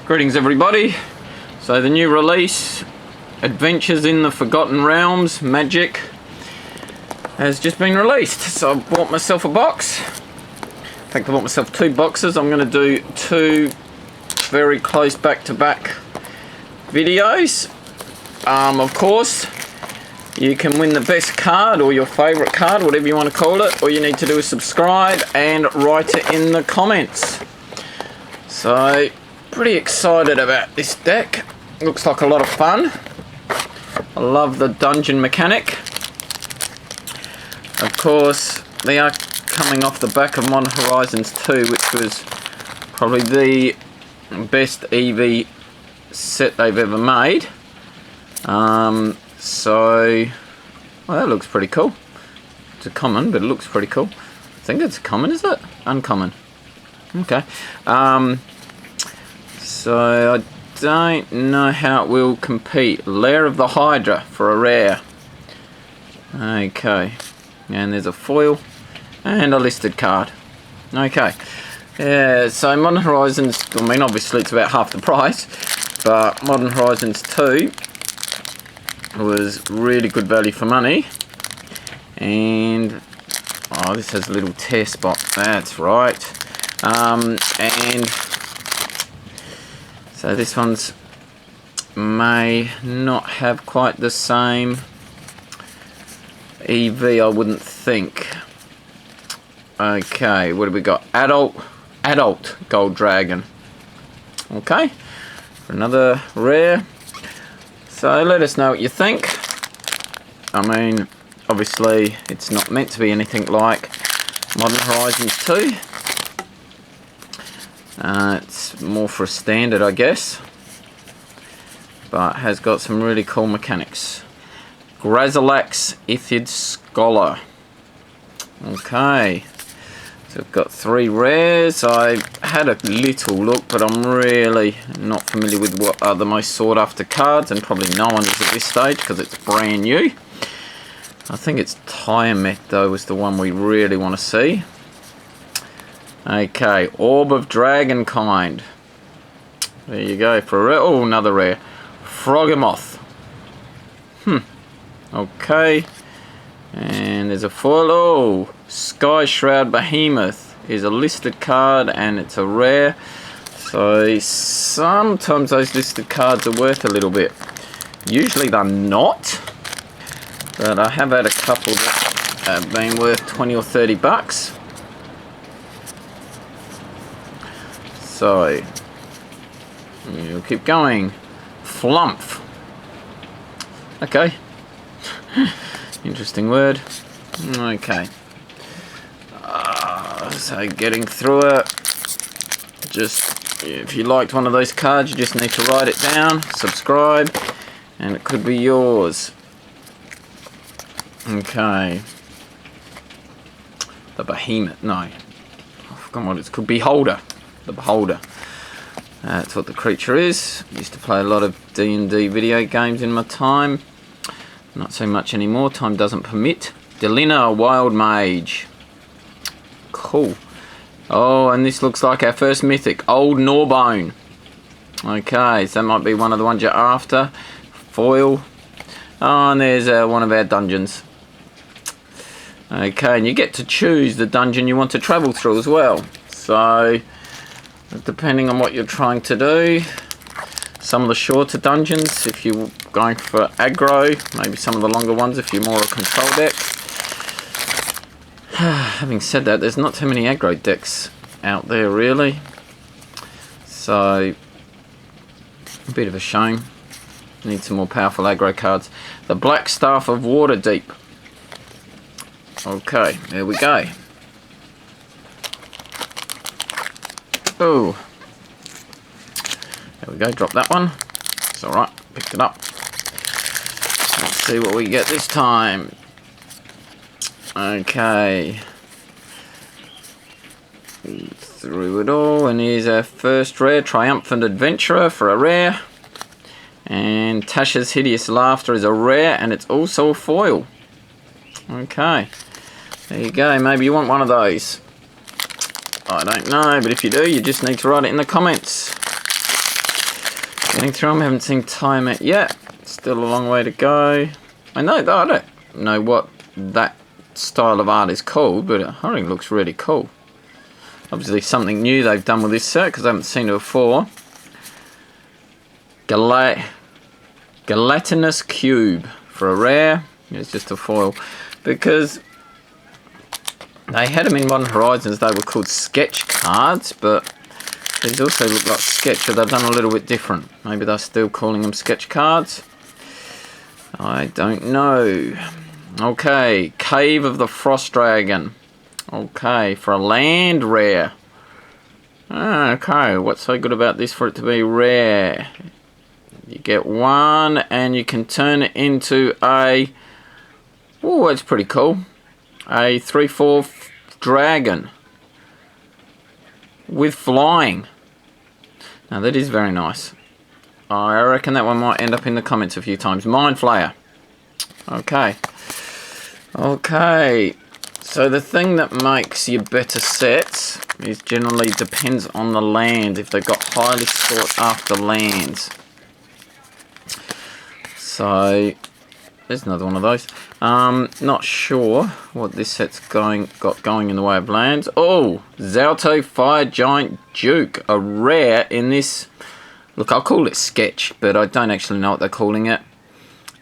Greetings everybody. So the new release, Adventures in the Forgotten Realms, Magic, has just been released. So I bought myself a box. In fact, I bought myself 2 boxes. I'm going to do 2 very close back-to-back videos. Of course, you can win the best card or your favourite card, whatever you want to call it. All you need to do is subscribe and write it in the comments. So, pretty excited about this deck. Looks like a lot of fun. I love the dungeon mechanic. Of course, they are coming off the back of Modern Horizons 2, which was probably the best EV set they've ever made. So, well, that looks pretty cool. It's a common, but it looks pretty cool. I think it's common, is it? Uncommon. Okay. So, I don't know how it will compete. Lair of the Hydra for a rare. Okay. And there's a foil and a listed card. Okay. Yeah, so Modern Horizons, I mean, obviously it's about half the price, but Modern Horizons 2 was really good value for money. And oh, this has a little tear spot. That's right. And so this one's may not have quite the same EV, I wouldn't think. Okay, what have we got? Adult Gold Dragon. Okay, for another rare. So let us know what you think. I mean, obviously it's not meant to be anything like Modern Horizons 2. It's more for a standard, I guess, but has got some really cool mechanics. Grazalax Ithid Scholar. Okay, so I've got 3 rares. I had a little look, but I'm really not familiar with what are the most sought after cards, and probably no one is at this stage because it's brand new. I think it's Tiamat though was the one we really want to see. Okay, Orb of Dragonkind. There you go for a rare. Oh, another rare. Froghemoth. Okay. And there's a foil. Oh, Sky Shroud Behemoth is a listed card and it's a rare. So sometimes those listed cards are worth a little bit. Usually they're not. But I have had a couple that have been worth 20 or 30 bucks. So, we'll keep going. Flumph. Okay. Interesting word. Okay. So, getting through it. Just, if you liked one of those cards, you just need to write it down, subscribe, and it could be yours. Okay. The Behemoth. No. I forgot what it's called. Beholder. The Beholder. That's what the creature is. Used to play a lot of D&D video games in my time. Not so much anymore. Time doesn't permit. Delina, Wild Mage. Cool. Oh, and this looks like our first mythic. Old Gnawbone. Okay, so that might be one of the ones you're after. Foil. Oh, and there's one of our dungeons. Okay, and you get to choose the dungeon you want to travel through as well. So, depending on what you're trying to do, some of the shorter dungeons if you're going for aggro, maybe some of the longer ones if you're more a control deck. Having said that, there's not too many aggro decks out there really, so a bit of a shame. Need some more powerful aggro cards. The Black Staff of Waterdeep. Okay, there we go. Oh, there we go, drop that one. It's alright, picked it up. Let's see what we get this time. Okay. Through it all, and here's our first rare, Triumphant Adventurer for a rare. And Tasha's Hideous Laughter is a rare, and it's also a foil. Okay. There you go, maybe you want one of those. I don't know, but if you do, you just need to write it in the comments. Getting through them, haven't seen time it yet. Still a long way to go. I don't know what that style of art is called, but I think it looks really cool. Obviously something new they've done with this set, because I haven't seen it before. Gelatinous Cube for a rare. It's just a foil. Because they had them in Modern Horizons, they were called sketch cards, but these also look like sketch, but they've done a little bit different. Maybe they're still calling them sketch cards. I don't know. Okay, Cave of the Frost Dragon. Okay, for a land rare. Okay, what's so good about this for it to be rare? You get one and you can turn it into a... Oh, that's pretty cool. A 3/4 dragon. With flying. Now that is very nice. I reckon that one might end up in the comments a few times. Mind Flayer. Okay. Okay. So the thing that makes your better sets is generally depends on the land. If they've got highly sought after lands. So there's another one of those. Not sure what this set's got going in the way of lands. Oh, Zalto Fire Giant Duke, a rare in this. Look, I'll call it sketch, but I don't actually know what they're calling it.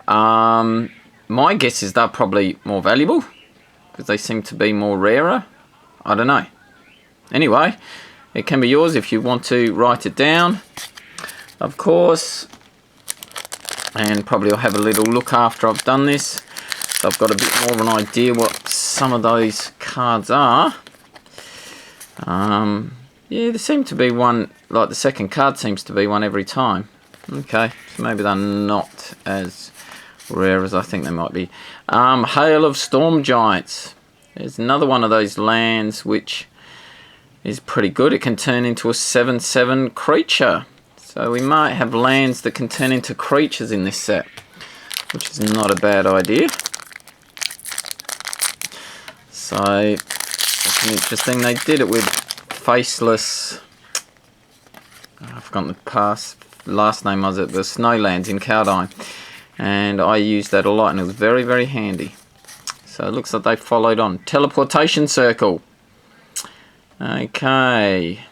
My guess is they're probably more valuable because they seem to be more rarer. I don't know. Anyway, it can be yours if you want to write it down, of course. And probably I'll have a little look after I've done this. So I've got a bit more of an idea what some of those cards are. Yeah, there seems to be one, like the second card seems to be one every time. Okay, so maybe they're not as rare as I think they might be. Hail of Storm Giants. There's another one of those lands which is pretty good. It can turn into a 7/7 creature. So we might have lands that can turn into creatures in this set, which is not a bad idea. So it's an interesting. They did it with Faceless. I've forgotten the last name was it, the Snowlands in Caldine, and I used that a lot, and it was very, very handy. So it looks like they followed on. Teleportation Circle. Okay,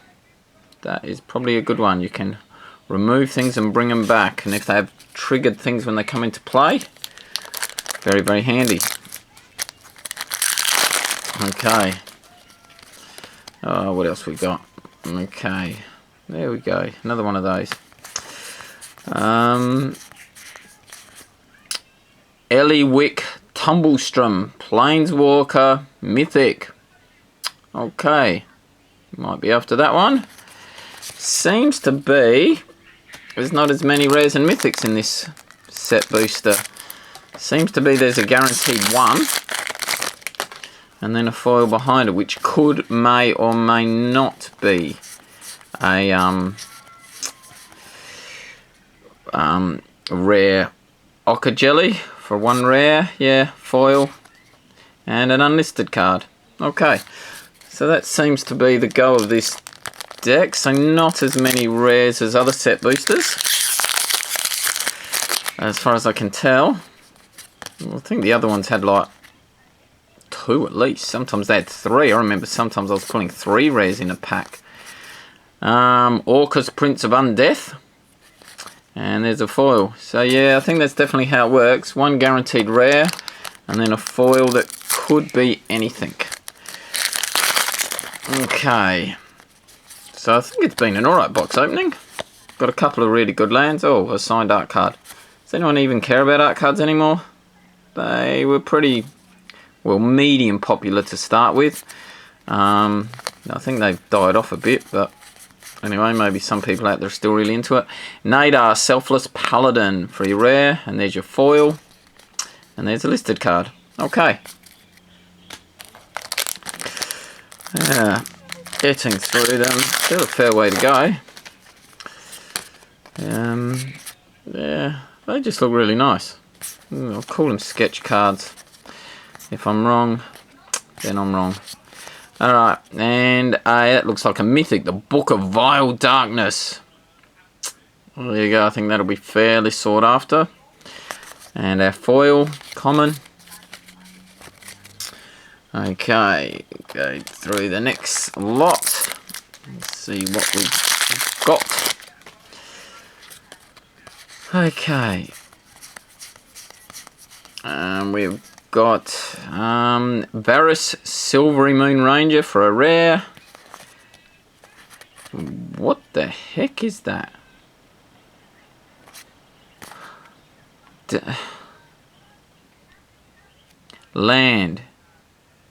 that is probably a good one. You can remove things and bring them back, and if they have triggered things when they come into play, very, very handy. Okay. What else we got? Okay, there we go. Another one of those. Eliwick Tumblestrom Planeswalker Mythic. Okay, might be after that one. Seems to be there's not as many rares and mythics in this set booster. Seems to be there's a guaranteed one, and then a foil behind it, which may or may not be a rare Ochre Jelly for one rare, yeah, foil, and an unlisted card. Okay, so that seems to be the go of this deck. So not as many rares as other set boosters, as far as I can tell. I think the other ones had like 2 at least. Sometimes they had 3. I remember sometimes I was pulling 3 rares in a pack. Orcus Prince of Undeath. And there's a foil. So yeah, I think that's definitely how it works. One guaranteed rare, and then a foil that could be anything. Okay. So I think it's been an alright box opening. Got a couple of really good lands. Oh, a signed art card. Does anyone even care about art cards anymore? They were pretty, well, medium popular to start with. I think they've died off a bit, but anyway, maybe some people out there are still really into it. Nadar, Selfless Paladin, free rare, and there's your foil, and there's a listed card. Okay. Yeah, getting through them. Still a fair way to go. Yeah, they just look really nice. I'll call them sketch cards. If I'm wrong, then I'm wrong. Alright, and that looks like a mythic, the Book of Vile Darkness. Well, there you go. I think that'll be fairly sought after. And our foil, common. Okay, go through the next lot. Let's see what we've got. Okay. We've got Varus Silvery Moon Ranger for a rare. What the heck is that? Land.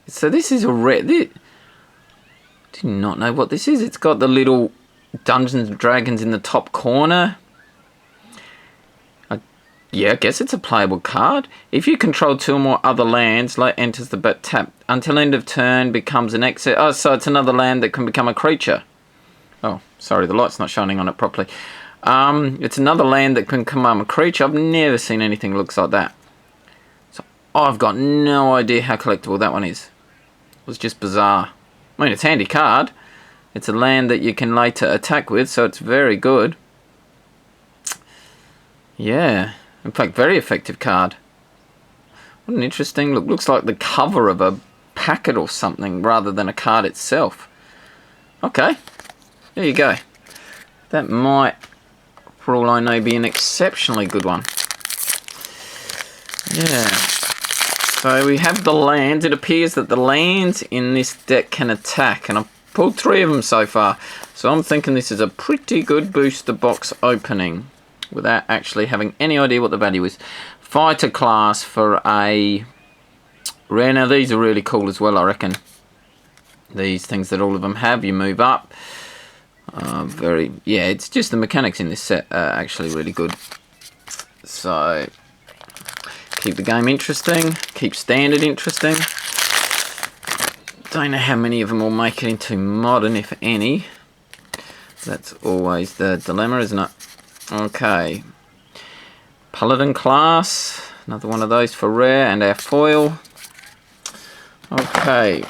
So this is a rare. Do not know what this is. It's got the little Dungeons and Dragons in the top corner. Yeah, I guess it's a playable card. If you control 2 or more other lands, light enters the bat tap. Until end of turn, becomes an exit. Oh, so it's another land that can become a creature. Oh, sorry, the light's not shining on it properly. It's another land that can become a creature. I've never seen anything that looks like that. So I've got no idea how collectible that one is. It was just bizarre. I mean, it's a handy card. It's a land that you can later attack with, so it's very good. Yeah. In fact, very effective card. What an interesting look. Looks like the cover of a packet or something rather than a card itself. Okay. There you go. That might, for all I know, be an exceptionally good one. Yeah. So we have the lands. It appears that the lands in this deck can attack. And I've pulled 3 of them so far. So I'm thinking this is a pretty good booster box opening, without actually having any idea what the value is. Fighter class for a rare. Now these are really cool as well, I reckon. These things that all of them have, you move up. Yeah, it's just the mechanics in this set are actually really good. So, keep the game interesting, keep standard interesting. Don't know how many of them will make it into modern, if any. That's always the dilemma, isn't it? Okay, Paladin class, another one of those for rare, and our foil. Okay,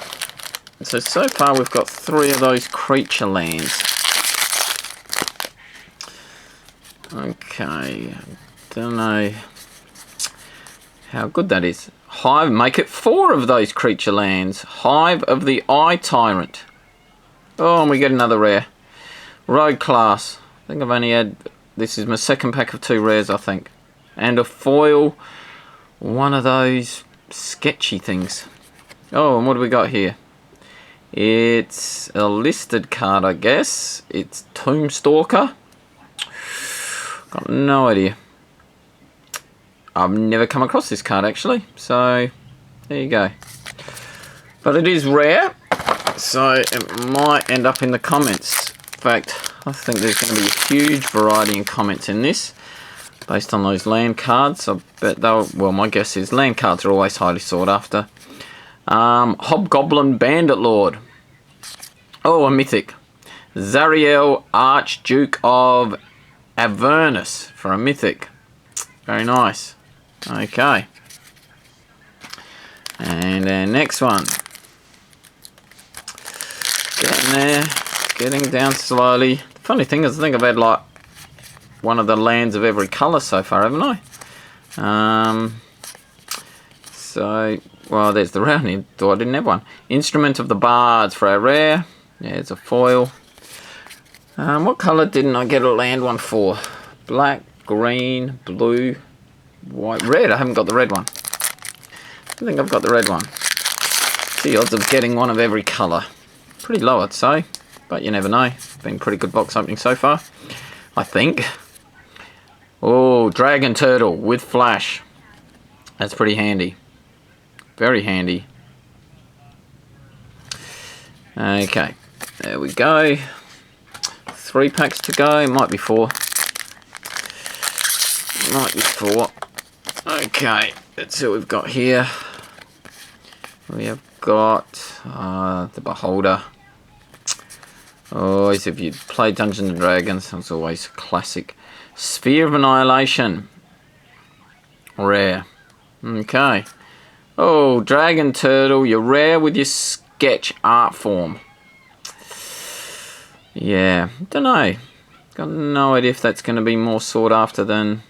so far we've got 3 of those creature lands. Okay, don't know how good that is. Hive, make it 4 of those creature lands. Hive of the Eye Tyrant. Oh, and we get another rare. Rogue class. I think I've only had... This is my second pack of 2 rares, I think. And a foil. One of those sketchy things. Oh, and what do we got here? It's a listed card, I guess. It's Tombstalker. Got no idea. I've never come across this card, actually. So, there you go. But it is rare. So, it might end up in the comments. In fact, I think there's going to be a huge variety in comments in this, based on those land cards. I bet they'll, well, my guess is land cards are always highly sought after. Hobgoblin Bandit Lord. Oh, a mythic. Zariel Archduke of Avernus for a mythic. Very nice. Okay. And our next one. Getting there. Getting down slowly. The funny thing is, I think I've had like one of the lands of every colour so far, haven't I? So, well, there's the round. Thought I didn't have one. Instrument of the Bards for our rare. Yeah, it's a foil. What colour didn't I get a land one for? Black, green, blue, white, red. I haven't got the red one. I think I've got the red one. The odds of getting one of every colour. Pretty low, I'd say. But you never know. Been pretty good box opening so far, I think. Oh, Dragon Turtle with Flash. That's pretty handy. Very handy. Okay, there we go. 3 packs to go. Might be 4. Might be 4. Okay, let's see what we've got here. We have got the Beholder. Always, if you play Dungeons and Dragons, it's always classic. Sphere of Annihilation. Rare. Okay. Oh, Dragon Turtle, you're rare with your sketch art form. Yeah, don't know. Got no idea if that's going to be more sought after than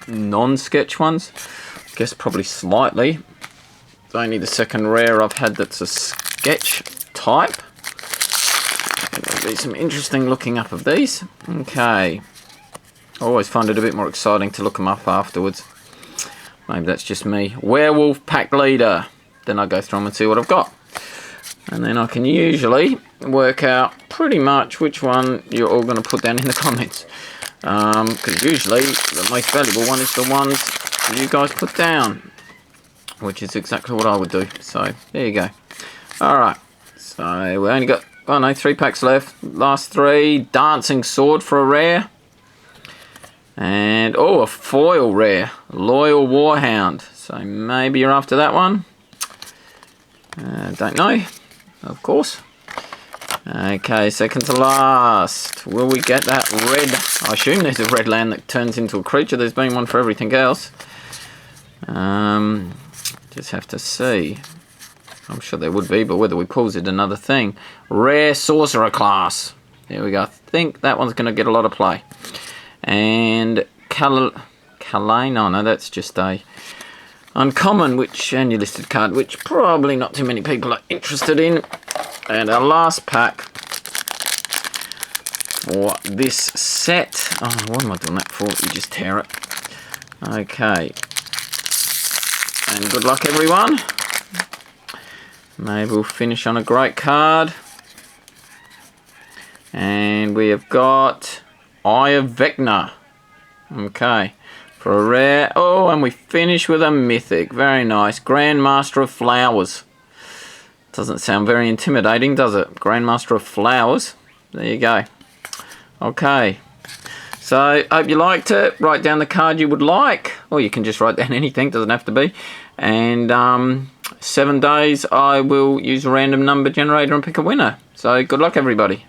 non-sketch ones. Guess probably slightly. It's only the second rare I've had that's a sketch type. There'll be some interesting looking up of these. Okay. I always find it a bit more exciting to look them up afterwards. Maybe that's just me. Werewolf Pack Leader. Then I go through them and see what I've got. And then I can usually work out pretty much which one you're all going to put down in the comments. Because usually the most valuable one is the ones you guys put down. Which is exactly what I would do. So, there you go. Alright. So, we only got, 3 packs left. Last 3. Dancing Sword for a rare. And, a foil rare. Loyal Warhound. So, maybe you're after that one. Don't know. Of course. Okay, second to last. Will we get that red? I assume there's a red land that turns into a creature. There's been one for everything else. Just have to see. I'm sure there would be, but whether we pulls it another thing. Rare Sorcerer class. There we go. I think that one's going to get a lot of play. And no, that's just a uncommon, and your listed card, which probably not too many people are interested in. And our last pack for this set. Oh, what am I doing that for? You just tear it. Okay. And good luck, everyone. Maybe we'll finish on a great card. And we have got Eye of Vecna. Okay. For a rare. Oh, and we finish with a mythic. Very nice. Grandmaster of Flowers. Doesn't sound very intimidating, does it? Grandmaster of Flowers. There you go. Okay. So, hope you liked it. Write down the card you would like. Or you can just write down anything. Doesn't have to be. And 7 days I will use a random number generator and pick a winner. So, good luck, everybody.